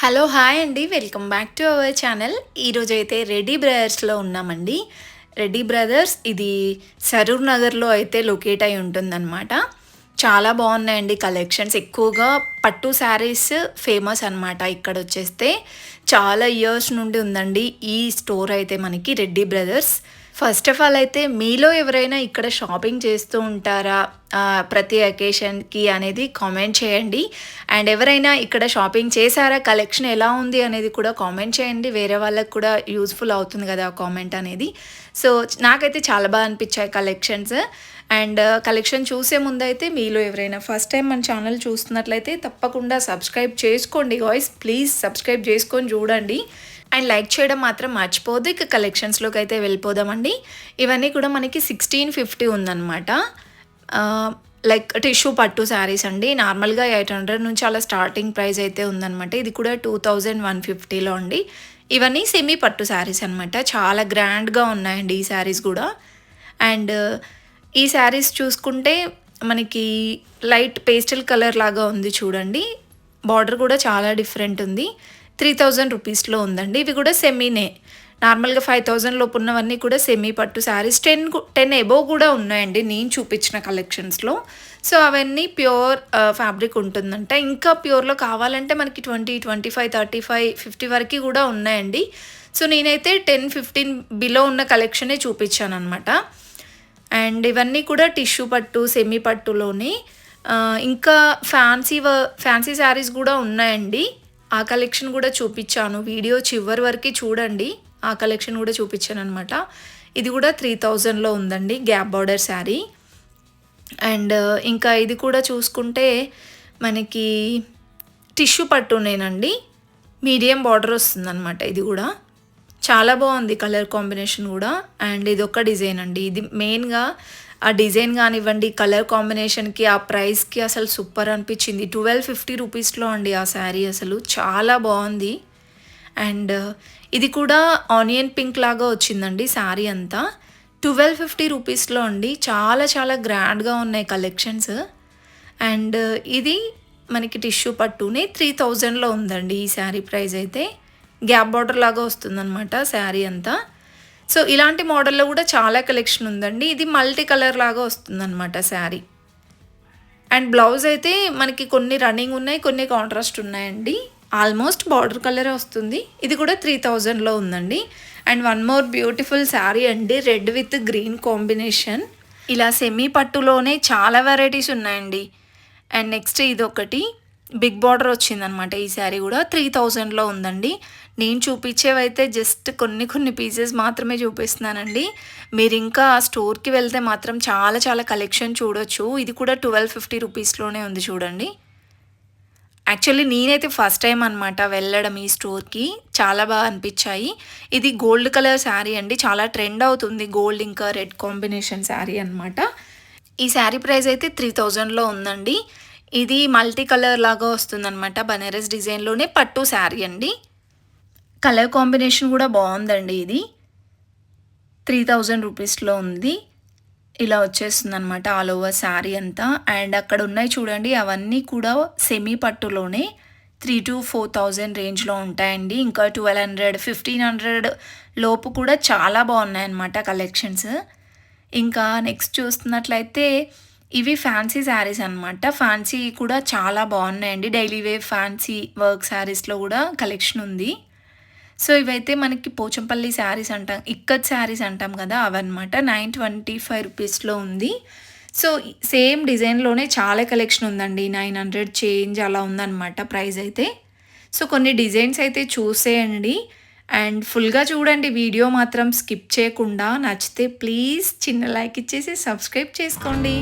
Hello hi అండి, welcome back to our channel. ఈరోజైతే రెడ్డి బ్రదర్స్లో ఉన్నామండి. రెడ్డి బ్రదర్స్ ఇది సరూర్ నగర్లో అయితే లొకేట్ అయి ఉంటుందన్నమాట. చాలా బాగున్నాయండి కలెక్షన్స్. ఎక్కువగా పట్టు శారీస్ ఫేమస్ అనమాట. ఇక్కడ వచ్చేస్తే చాలా ఇయర్స్ నుండి ఉందండి ఈ స్టోర్ అయితే మనకి Reddy brothers. First of all అయితే మీలో ఎవరైనా ఇక్కడ షాపింగ్ చేస్తూ ఉంటారా ప్రతి అకేషన్కి అనేది కామెంట్ చేయండి. అండ్ ఎవరైనా ఇక్కడ షాపింగ్ చేశారా, కలెక్షన్ ఎలా ఉంది అనేది కూడా కామెంట్ చేయండి. వేరే వాళ్ళకి కూడా యూస్ఫుల్ అవుతుంది కదా ఆ కామెంట్ అనేది. సో నాకైతే చాలా బాగా అనిపించాయి కలెక్షన్స్. అండ్ కలెక్షన్ చూసే ముందు అయితే మీలో ఎవరైనా ఫస్ట్ టైం మన ఛానల్ చూస్తున్నట్లయితే తప్పకుండా సబ్స్క్రైబ్ చేసుకోండి గాయ్స్. ప్లీజ్ సబ్స్క్రైబ్ చేసుకొని చూడండి అండ్ లైక్ చేయడం మాత్రం మర్చిపోద్దు. ఇక కలెక్షన్స్లోకి అయితే వెళ్ళిపోదామండి. ఇవన్నీ కూడా మనకి 1650 ఉందన్నమాట. లైక్ టిష్యూ పట్టు శారీస్ అండి. నార్మల్గా 800 నుంచి అలా స్టార్టింగ్ ప్రైస్ అయితే ఉందన్నమాట. ఇది కూడా 2150లో అండి. ఇవన్నీ సెమీ పట్టు శారీస్ అనమాట. చాలా గ్రాండ్గా ఉన్నాయండి ఈ శారీస్ కూడా. అండ్ ఈ శారీస్ చూసుకుంటే మనకి లైట్ పేస్టల్ కలర్ లాగా ఉంది చూడండి. బార్డర్ కూడా చాలా డిఫరెంట్ ఉంది. 3000 రూపీస్లో ఉందండి. ఇవి కూడా సెమీనే. నార్మల్గా 5000 లోపు ఉన్నవన్నీ కూడా సెమీ పట్టు శారీస్. 10 ఎబోవ్ కూడా ఉన్నాయండి నేను చూపించిన కలెక్షన్స్లో. సో అవన్నీ ప్యూర్ ఫ్యాబ్రిక్ ఉంటుందంట. ఇంకా ప్యూర్లో కావాలంటే మనకి 20, 25, 35, 50 వరకు కూడా ఉన్నాయండి. సో నేనైతే 10, 15 బిలో ఉన్న కలెక్షనే చూపించాను అనమాట. అండ్ ఇవన్నీ కూడా టిష్యూ పట్టు సెమీ పట్టులోనే. ఇంకా ఫ్యాన్సీ శారీస్ కూడా ఉన్నాయండి. ఆ కలెక్షన్ కూడా చూపించాను. వీడియో చివరి వరకు చూడండి. ఆ కలెక్షన్ కూడా చూపించాను అనమాట. ఇది కూడా 3000లో ఉందండి, గ్యాప్ బార్డర్ శారీ. అండ్ ఇంకా ఇది కూడా చూసుకుంటే మనకి టిష్యూ పట్టునేనండి. మీడియం బార్డర్ వస్తుందన్నమాట. ఇది కూడా చాలా బాగుంది కలర్ కాంబినేషన్ కూడా. అండ్ ఇది ఒక డిజైన్ అండి. ఇది మెయిన్గా ఆ డిజైన్ కానివ్వండి, కలర్ కాంబినేషన్కి, ఆ ప్రైస్కి అసలు సూపర్ అనిపించింది. 1250 రూపీస్లో అండి ఆ శారీ. అసలు చాలా బాగుంది. అండ్ ఇది కూడా ఆనియన్ పింక్ లాగా వచ్చిందండి శారీ అంతా. 1250 రూపీస్లో అండి. చాలా చాలా గ్రాండ్గా ఉన్నాయి కలెక్షన్స్. అండ్ ఇది మనకి టిష్యూ పట్టునే 3000లో ఉందండి ఈ శారీ ప్రైస్ అయితే. గ్యాప్ బార్డర్ లాగా వస్తుందన్నమాట శారీ అంతా. సో ఇలాంటి మోడల్లో కూడా చాలా కలెక్షన్ ఉందండి. ఇది మల్టీ కలర్ లాగా వస్తుందన్నమాట శారీ. అండ్ బ్లౌజ్ అయితే మనకి కొన్ని రన్నింగ్ ఉన్నాయి, కొన్ని కాంట్రాస్ట్ ఉన్నాయండి. ఆల్మోస్ట్ బార్డర్ కలరే వస్తుంది. ఇది కూడా 3000లో ఉందండి. And one more beautiful sari అండి, రెడ్ విత్ గ్రీన్ కాంబినేషన్. ఇలా సెమీ పట్టులోనే చాలా వెరైటీస్ ఉన్నాయండి. అండ్ నెక్స్ట్ ఇది ఒకటి బిగ్ బార్డర్ వచ్చిందనమాట. ఈ శారీ కూడా 3000లో ఉందండి. నేను చూపించేవైతే జస్ట్ కొన్ని పీసెస్ మాత్రమే చూపిస్తున్నానండి. మీరు ఇంకా ఆ స్టోర్కి వెళ్తే మాత్రం చాలా చాలా కలెక్షన్ చూడొచ్చు. ఇది కూడా 1250 రూపీస్లోనే ఉంది చూడండి. యాక్చువల్లీ నేనైతే ఫస్ట్ టైం అనమాట వెళ్ళడం ఈ స్టోర్కి. చాలా బాగా అనిపించాయి. ఇది గోల్డ్ కలర్ శారీ అండి. చాలా ట్రెండ్ అవుతుంది గోల్డ్ ఇంకా రెడ్ కాంబినేషన్ శారీ అనమాట. ఈ శారీ ప్రైస్ అయితే 3000లో ఉందండి. ఇది మల్టీ కలర్ లాగా వస్తుందన్నమాట. బనారస్ డిజైన్లోనే పట్టు శారీ అండి. కలర్ కాంబినేషన్ కూడా బాగుందండి. ఇది 3000 రూపీస్లో ఉంది. ఇలా వచ్చేస్తుంది అనమాట ఆల్ ఓవర్ శారీ అంతా. అండ్ అక్కడ ఉన్నాయి చూడండి, అవన్నీ కూడా సెమీ పట్టులోనే 3,000 to 4,000 రేంజ్లో ఉంటాయండి. ఇంకా 1200, 1500 లోపు కూడా చాలా బాగున్నాయన్నమాట కలెక్షన్స్. ఇంకా నెక్స్ట్ చూస్తున్నట్లయితే ఇవి ఫ్యాన్సీ శారీస్ అనమాట. ఫ్యాన్సీ కూడా చాలా బాగున్నాయండి. డైలీ వేర్ ఫ్యాన్సీ వర్క్ శారీస్లో కూడా కలెక్షన్ ఉంది. సో ఇవైతే మనకి పోచంపల్లి శారీస్ అంటాం, ఇక్కత్ శారీస్ అంటాం కదా, అవన్నమాట. 925 రూపీస్లో ఉంది. సో సేమ్ డిజైన్లోనే చాలా కలెక్షన్ ఉందండి. 900 చేంజ్ అలా ఉందన్నమాట ప్రైస్ అయితే. సో కొన్ని డిజైన్స్ అయితే చూసేయండి అండ్ ఫుల్గా చూడండి. వీడియో మాత్రం స్కిప్ చేయకుండా. నచ్చితే ప్లీజ్ చిన్న లైక్ ఇచ్చేసి సబ్స్క్రైబ్ చేసుకోండి.